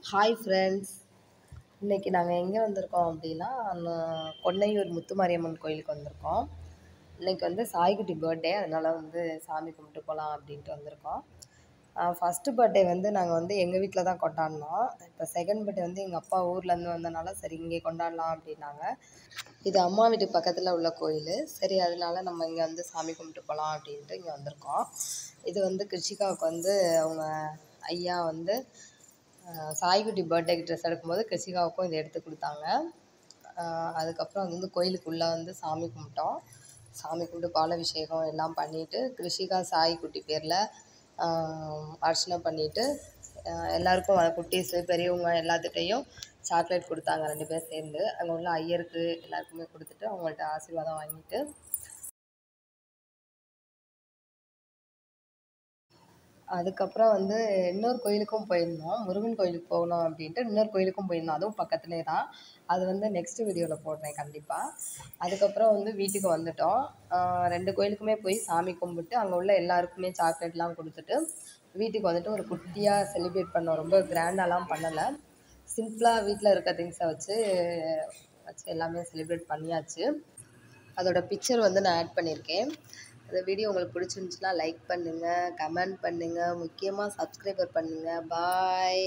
Hi friends. இன்றைக்கி நாங்கள் எங்கே வந்திருக்கோம் அப்படின்னா, கொன்னையூர் முத்துமாரியம்மன் கோயிலுக்கு வந்திருக்கோம். இன்றைக்கி வந்து சாய்குட்டி பர்த்டே, அதனால் வந்து சாமி கும்பிட்டு போகலாம் அப்படின்ட்டு வந்திருக்கோம். ஃபஸ்ட்டு பர்த்டே வந்து நாங்கள் வந்து எங்கள் வீட்டில் தான் கொண்டாடினோம். இப்போ செகண்ட் பர்த்டே வந்து எங்கள் அப்பா ஊர்லேருந்து வந்தனால சரி இங்கே கொண்டாடலாம் அப்படின்னாங்க. இது அம்மா வீட்டுக்கு பக்கத்தில் உள்ள கோயில். சரி அதனால நம்ம இங்கே வந்து சாமி கும்பிட்டு போகலாம் அப்படின்ட்டு இங்கே வந்திருக்கோம். இது வந்து கிருஷிகாவுக்கு வந்து அவங்க ஐயா வந்து சாய்குட்டி பர்த்டேக்கு ட்ரெஸ் எடுக்கும்போது கிருஷிகாவுக்கும் இதை எடுத்து கொடுத்தாங்க. அதுக்கப்புறம் அது வந்து கோயிலுக்குள்ளே வந்து சாமி கும்பிட்டோம். சாமி கும்பிட்டு பாலாபிஷேகம் எல்லாம் பண்ணிவிட்டு கிருஷிகா சாய்குட்டி பேரில் அர்ச்சனை பண்ணிவிட்டு எல்லாருக்கும் குட்டீஸு பெரியவங்க எல்லாத்துட்டையும் சாக்லேட் கொடுத்தாங்க 2 பேர் சேர்ந்து. அங்கே உள்ள ஐயருக்கு எல்லாருக்குமே கொடுத்துட்டு அவங்கள்ட்ட ஆசீர்வாதம் வாங்கிட்டு அதுக்கப்புறம் வந்து இன்னொரு கோயிலுக்கும் போயிருந்தோம். முருகன் கோயிலுக்கு போகணும் அப்படின்ட்டு இன்னொரு கோயிலுக்கும் போயிருந்தோம். அதுவும் பக்கத்துலேயே தான். அது வந்து நெக்ஸ்ட்டு வீடியோவில் போடுறேன் கண்டிப்பாக. அதுக்கப்புறம் வந்து வீட்டுக்கு வந்துட்டோம். 2 கோயிலுக்குமே போய் சாமி கும்பிட்டு அங்கே உள்ள எல்லாருக்குமே சாக்லேட்லாம் கொடுத்துட்டு வீட்டுக்கு வந்துட்டு ஒரு குட்டியாக செலிப்ரேட் பண்ணோம். ரொம்ப கிராண்டாலாம் பண்ணலை. சிம்பிளாக வீட்டில் இருக்க திங்ஸை வச்சு எல்லாமே செலிப்ரேட் பண்ணியாச்சு. அதோட பிக்சர் வந்து நான் ஆட் பண்ணியிருக்கேன். அந்த வீடியோ உங்களுக்கு பிடிச்சிருந்துச்சுன்னா லைக் பண்ணுங்கள், கமெண்ட் பண்ணுங்கள், முக்கியமாக சப்ஸ்கிரைபர் பண்ணுங்கள். பாய்.